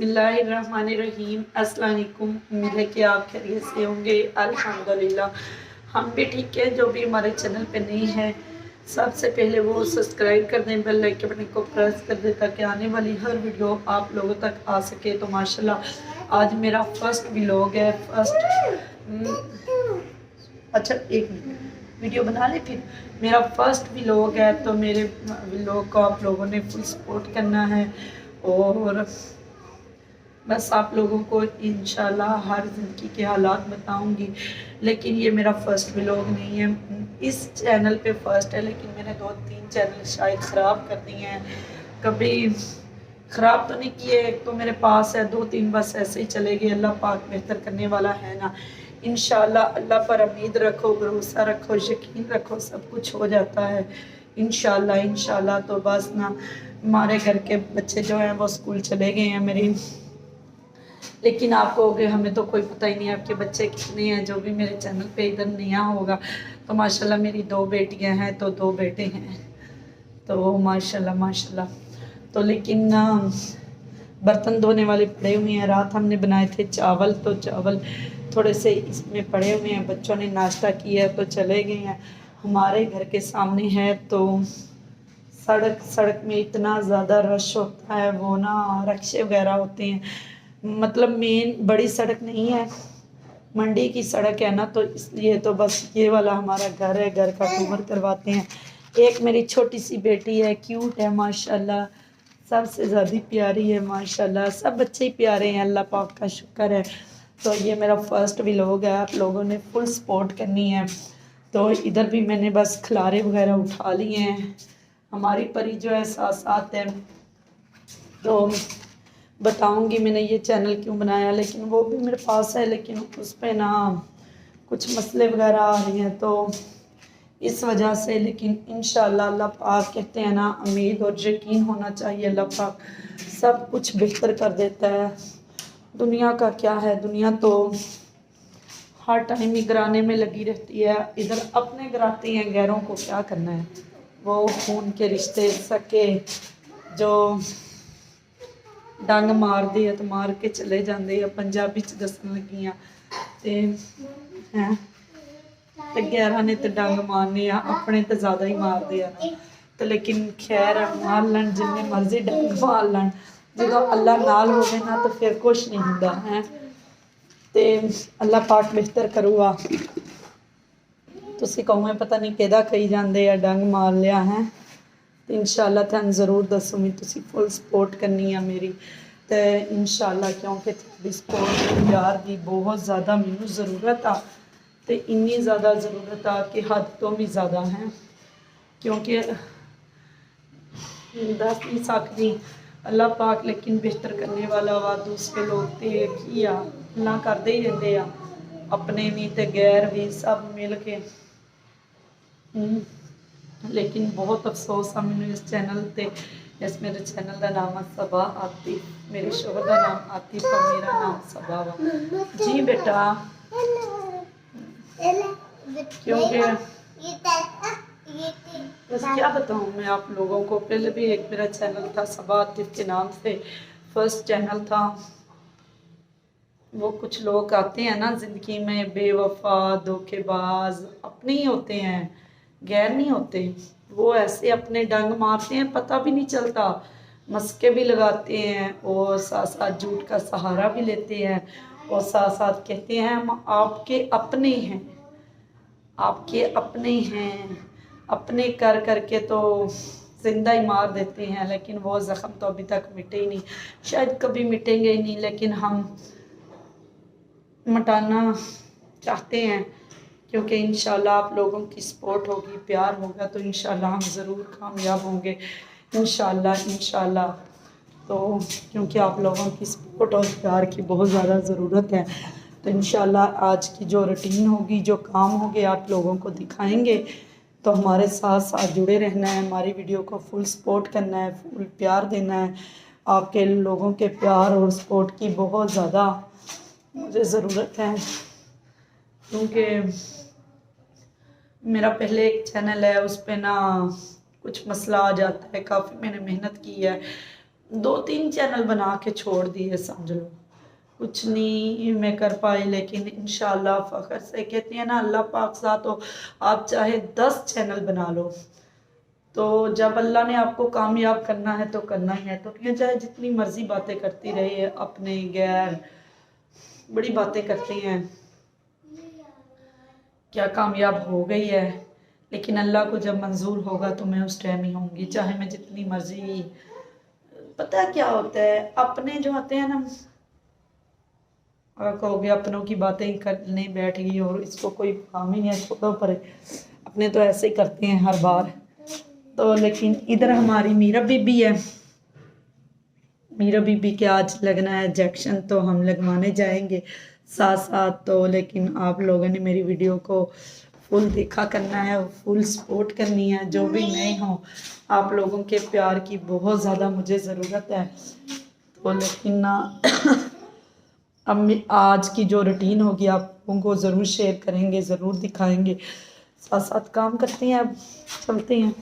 बिस्मिल्लाहिर्रहमानिर्रहीम। अस्सलाम वालेकुम। उम्मीद है कि आप खैरियत से होंगे। अल्हम्दुलिल्लाह हम भी ठीक है। जो भी हमारे चैनल पे नहीं है सबसे पहले वो सब्सक्राइब कर दें, बेल आइकन बटन को प्रेस कर दें ताकि आने वाली हर वीडियो आप लोगों तक आ सके। तो माशाल्लाह आज मेरा फर्स्ट व्लॉग है। अच्छा एक मिनट वीडियो बना ले फिर। मेरा फर्स्ट व्लॉग है तो मेरे व्लॉग को आप लोगों ने फुल सपोर्ट करना है और बस आप लोगों को इंशाल्लाह हर ज़िंदगी के हालात बताऊंगी। लेकिन ये मेरा फर्स्ट व्लॉग नहीं है, इस चैनल पे फर्स्ट है। लेकिन मैंने 2-3 चैनल शायद ख़राब कर दिए हैं। कभी ख़राब तो नहीं किए, एक तो मेरे पास है, 2-3 बस ऐसे ही चले गए। अल्लाह पाक बेहतर करने वाला है ना। इंशाल्लाह अल्लाह पर उम्मीद रखो, भरोसा रखो, यकीन रखो, सब कुछ हो जाता है इंशाल्लाह। इंशाल्लाह तो बस ना हमारे घर के बच्चे जो हैं वो स्कूल चले गए हैं मेरी। लेकिन आप कहोगे हमें तो कोई पता ही नहीं आपके बच्चे कितने हैं। जो भी मेरे चैनल पे इधर नया होगा तो माशाल्लाह मेरी 2 बेटियां हैं तो 2 बेटे हैं तो माशाल्लाह माशाल्लाह। तो लेकिन बर्तन धोने वाले पड़े हुए हैं। रात हमने बनाए थे चावल, तो चावल थोड़े से इसमें पड़े हुए हैं। बच्चों ने नाश्ता किया तो चले गए हैं। हमारे घर के सामने है तो सड़क में इतना ज़्यादा रश होता है, वो ना रक्शे वगैरह होते हैं। मतलब मेन बड़ी सड़क नहीं है, मंडी की सड़क है ना, तो इसलिए तो बस ये वाला हमारा घर है। घर का कवर करवाते हैं। एक मेरी छोटी सी बेटी है, क्यूट है माशाल्लाह, सबसे ज़्यादा प्यारी है माशाल्लाह। सब बच्चे ही प्यारे हैं, अल्लाह पाक का शुक्र है। तो ये मेरा फर्स्ट व्लॉग है, आप लोगों ने फुल सपोर्ट करनी है। तो इधर भी मैंने बस खलारे वगैरह उठा लिए हैं। हमारी परी जो है साथ साथ है तो बताऊंगी मैंने ये चैनल क्यों बनाया। लेकिन वो भी मेरे पास है, लेकिन उस पर ना कुछ मसले वगैरह आ रही हैं तो इस वजह से। लेकिन इंशाल्लाह अल्लाह पाक कहते हैं ना, उम्मीद और यकीन होना चाहिए। अल्लाह पाक सब कुछ बेहतर कर देता है। दुनिया का क्या है, दुनिया तो हर टाइम ही गिराने में लगी रहती है। इधर अपने गिराते हैं, गैरों को क्या करना है। वो खून के रिश्ते सके जो डंग मारते है तो मार के चले जाते हैं। पंजाबी च दसन लगी हैं ते गैरां ने तो डंग मारने आ, अपने तो ज़्यादा ही मारते हैं ना। तो लेकिन खैर मार लैन जिन्ने मर्जी डंग मार लैन, जो अल्लाह नाल होवे ना तो फिर कुछ नहीं होता है। तो अल्लाह पाक बेहतर करूगा। तुसी कहोगे पता नहीं किहदा कही जाते आ डंग मार लिया है। तो इंशाल्लाह तुहानू ज़रूर दसूँगी, तुसी फुल सपोर्ट करनी है मेरी। तो इंशाल्लाह क्योंकि तुहाडी सपोर्ट प्यार की बहुत ज़्यादा मैनू ज़रूरत आ, तो इन्नी ज़्यादा ज़रूरत आ कि हद तो भी ज़्यादा है। क्योंकि दस नहीं सकती अल्लाह पाक, लेकिन बेहतर करने वाला वा। दूसरे लोग तो की आ अल्लाह करते ही रहते आ, अपने भी तो गैर भी सब मिल के। लेकिन बहुत अफसोस है मैंने इस चैनल ते। इस मेरे चैनल का नाम है सबा आतिफ, मेरे शोहर का नाम आतिफ और मेरा नाम सबा वा। जी बेटा, क्योंकि बस क्या बताऊँ मैं आप लोगों को। पहले भी एक मेरा चैनल था सबा आतिफ के नाम से, फर्स्ट चैनल था। वो कुछ लोग आते हैं ना ज़िंदगी में बेवफा धोखेबाज, अपने ही होते हैं, गैर नहीं होते। वो ऐसे अपने डंग मारते हैं, पता भी नहीं चलता, मस्के भी लगाते हैं और साथ साथ झूठ का सहारा भी लेते हैं और साथ साथ कहते हैं हम आपके अपने हैं, आपके अपने हैं। अपने कर करके तो जिंदा ही मार देते हैं। लेकिन वो ज़ख्म तो अभी तक मिटे ही नहीं, शायद कभी मिटेंगे ही नहीं। लेकिन हम मिटाना चाहते हैं क्योंकि इंशाल्लाह आप लोगों की सपोर्ट होगी, प्यार होगा तो इंशाल्लाह हम ज़रूर कामयाब होंगे इंशाल्लाह इंशाल्लाह। तो क्योंकि आप लोगों की सपोर्ट और प्यार की बहुत ज़्यादा ज़रूरत है तो इंशाल्लाह आज की जो रूटीन होगी, जो काम होंगे आप लोगों को दिखाएंगे। तो हमारे साथ साथ जुड़े रहना है, हमारी वीडियो को फुल सपोर्ट करना है, फुल प्यार देना है। आपके लोगों के प्यार और सपोर्ट की बहुत ज़्यादा मुझे ज़रूरत है क्योंकि मेरा पहले एक चैनल है, उस पर ना कुछ मसला आ जाता है। काफ़ी मैंने मेहनत की है, 2-3 चैनल बना के छोड़ दिए समझ लो, कुछ नहीं मैं कर पाई, लेकिन इंशाल्लाह फ़ख्र से कहती है ना अल्लाह पाक साथ हो, आप चाहे 10 चैनल बना लो, तो जब अल्लाह ने आपको कामयाब करना है तो करना ही है। तो क्यों चाहे जितनी मर्जी बातें करती रही है, अपने गैर बड़ी बातें करती हैं, क्या कामयाब हो गई है, लेकिन अल्लाह को जब मंजूर होगा तो मैं उस टाइम ही होंगी, चाहे मैं जितनी मर्जी। पता है क्या होता है, अपने जो आते हैं ना, कहोगे अपनों की बातें ही करने बैठ गई और इसको कोई काम ही नहीं है, छोड़ो पर अपने तो ऐसे ही करते हैं हर बार। तो लेकिन इधर हमारी मीरा बीबी है, मीरा बीबी के आज लगना है इंजेक्शन, तो हम लगवाने जाएंगे साथ साथ। तो लेकिन आप लोगों ने मेरी वीडियो को फुल देखा करना है, फुल सपोर्ट करनी है। जो भी नए हों, आप लोगों के प्यार की बहुत ज़्यादा मुझे ज़रूरत है। तो लेकिन ना अब आज की जो रूटीन होगी आप लोगों को ज़रूर शेयर करेंगे, ज़रूर दिखाएंगे, साथ साथ काम करते हैं। अब चलते हैं।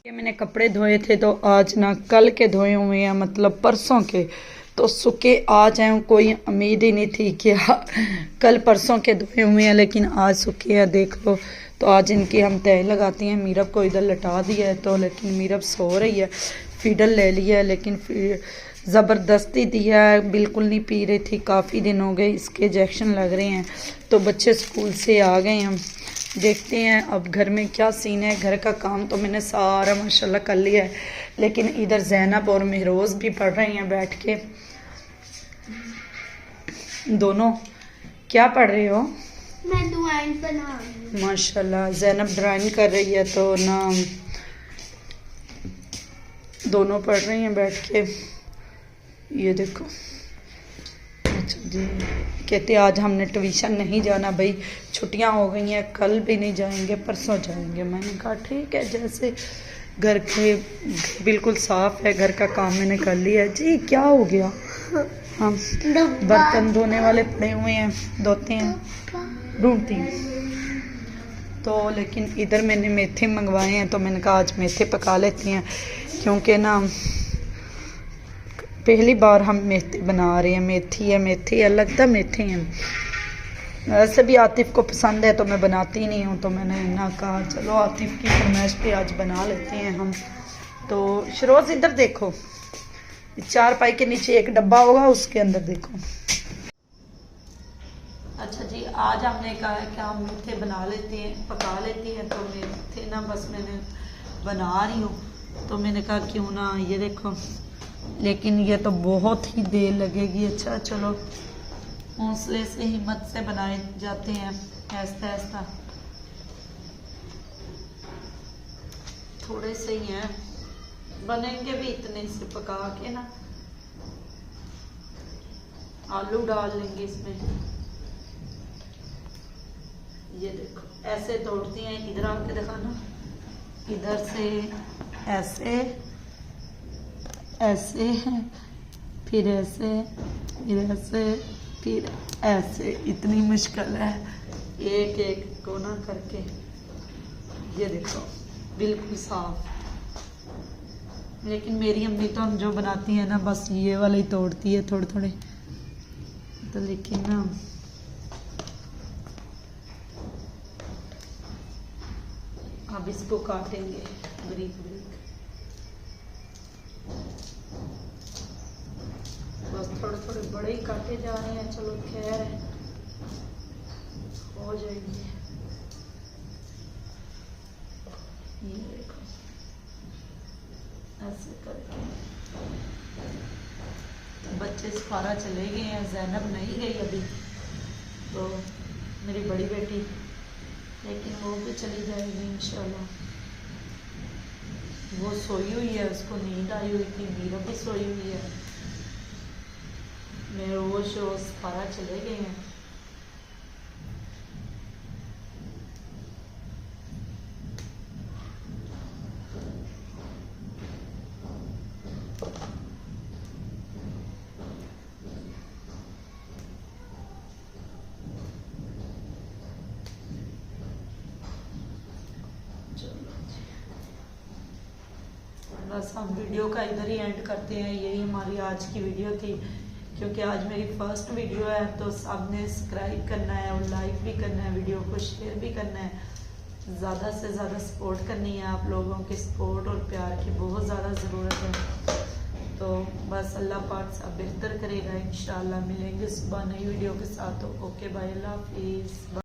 ये मैंने कपड़े धोए थे तो आज ना कल के धोए हुए हैं, मतलब परसों के, तो सूखे आज हैं। कोई उम्मीद ही नहीं थी कि कल परसों के धोए हुए हैं, लेकिन आज सूखे हैं, देख लो। तो आज इनकी हम तय लगाती हैं। मीरब को इधर लटा दिया है, तो लेकिन मीरब सो रही है, फीडर ले लिया है, लेकिन ज़बरदस्ती दिया है, बिल्कुल नहीं पी रही थी। काफ़ी दिन हो गए, इसके इंजेक्शन लग रहे हैं। तो बच्चे स्कूल से आ गए हैं, देखते हैं अब घर में क्या सीन है। घर का काम तो मैंने सारा माशाल्लाह कर लिया है, लेकिन इधर जैनब और महरोज़ भी पढ़ रही हैं बैठ के। दोनों क्या पढ़ रहे हो? मैं ड्राइंग बना रही हूँ। माशाल्लाह जैनब ड्राइंग कर रही है, तो ना दोनों पढ़ रही हैं बैठ के। ये देखो, अच्छा जी, कहते आज हमने ट्यूशन नहीं जाना भाई, छुट्टियां हो गई हैं, कल भी नहीं जाएंगे, परसों जाएंगे। मैंने कहा ठीक है, जैसे घर के बिल्कुल साफ है, घर का काम मैंने कर लिया है। जी क्या हो गया? हम बर्तन धोने वाले पड़े हुए हैं, धोते हैं, ढूंढती हैं। तो लेकिन इधर मैंने मेथे मंगवाए हैं, तो मैंने कहा आज मेथे पका लेती हैं, क्योंकि ना पहली बार हम मेथी बना रहे हैं। मेथी है, लगता मेथे हैं। वैसे भी आतिफ को पसंद है तो मैं बनाती नहीं हूँ, तो मैंने ना कहा चलो आतिफ की फरमाइश पे आज बना लेते हैं हम। तो शरोज इधर देखो, 4 पाई के नीचे एक डब्बा होगा, उसके अंदर देखो। अच्छा जी, आज हमने कहा है कि हम मेथे बना लेते हैं, पका लेते हैं। तो मेथे ना बस मैंने बना रही हूँ, तो मैंने कहा क्यों ना, ये देखो, लेकिन ये तो बहुत ही देर लगेगी। अच्छा चलो, हौसले से हिम्मत से बनाए जाते हैं, ऐसा ऐसा थोड़े से ही हैं, बनेंगे भी इतने से पका के ना। आलू डाल लेंगे इसमें। ये देखो ऐसे तोड़ती हैं, इधर आके दिखाना, इधर से ऐसे ऐसे, फिर ऐसे, फिर ऐसे, फिर ऐसे। इतनी मुश्किल है एक एक कोना करके। ये देखो बिल्कुल साफ। लेकिन मेरी अम्मी तो हम जो बनाती है ना, बस ये वाला ही तोड़ती है थोड़े थोड़े। तो लेकिन ना अब इसको काटेंगे बारीक बारीक, बस थोड़े थोड़े बड़े ही काटे जा रहे हैं। चलो खैर है, हो जाएंगे। ये देखो ऐसे करके। तो बच्चे सफारा चले गए हैं, जैनब नहीं गई अभी, तो मेरी बड़ी बेटी, लेकिन वो भी चली जाएगी इंशाल्लाह। वो सोई हुई है, उसको नींद आई हुई थी, मीरा भी सोई हुई है। मेरे रोज सफारा चले गए हैं। बस हम वीडियो का इधर ही एंड करते हैं। यही हमारी आज की वीडियो थी, क्योंकि आज मेरी फर्स्ट वीडियो है, तो सबने सब्सक्राइब करना है और लाइक भी करना है, वीडियो को शेयर भी करना है, ज़्यादा से ज़्यादा सपोर्ट करनी है। आप लोगों की सपोर्ट और प्यार की बहुत ज़्यादा ज़रूरत है। तो बस अल्लाह पाक सब बेहतर करेगा, इंशाल्लाह मिलेंगे सुबह नई वीडियो के साथ। तो ओके बाय, अल्लाह हाफिज़।